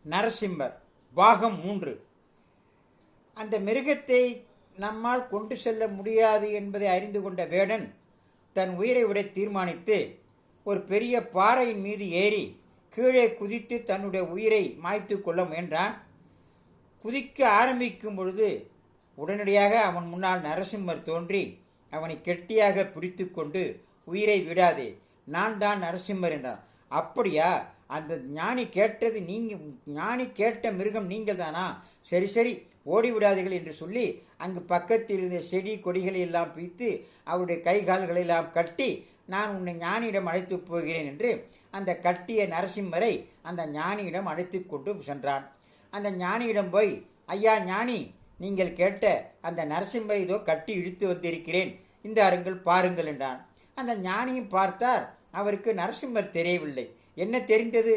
நரசிம்மர் பாகம் 3. அந்த மிருகத்தை நம்மால் கொண்டு செல்ல முடியாது என்பதை அறிந்து கொண்ட வேடன் தன் உயிரை விட தீர்மானித்து ஒரு பெரிய பாறையின் மீது ஏறி கீழே குதித்து தன்னுடைய உயிரை மாய்த்து கொள்ள முயன்றான். குதிக்க ஆரம்பிக்கும் பொழுது உடனடியாக அவன் முன்னால் நரசிம்மர் தோன்றி அவனை கெட்டியாக பிடித்து கொண்டு, உயிரை விடாதே, நான் தான் நரசிம்மர் என்றான். அப்படியா? அந்த ஞானி கேட்டது ஞானி கேட்ட மிருகம் நீங்கள் தானா? சரி சரி, ஓடிவிடாதீர்கள் என்று சொல்லி அங்கு பக்கத்தில் இருந்த செடி கொடிகளை எல்லாம் பிய்த்து அவருடைய கை கால்களை எல்லாம் கட்டி, நான் உன்னை ஞானியிடம் அழைத்து போகிறேன் என்று அந்த கட்டிய நரசிம்மரை அந்த ஞானியிடம் அழைத்து கொண்டு சென்றான். அந்த ஞானியிடம் போய், ஐயா ஞானி, நீங்கள் கேட்ட அந்த நரசிம்மரை இதோ கட்டி இழுத்து வந்திருக்கிறேன், இந்த அருங்கள் பாருங்கள் என்றான். அந்த ஞானியும் பார்த்தார். அவருக்கு நரசிம்மர் தெரியவில்லை. என்ன தெரிந்தது?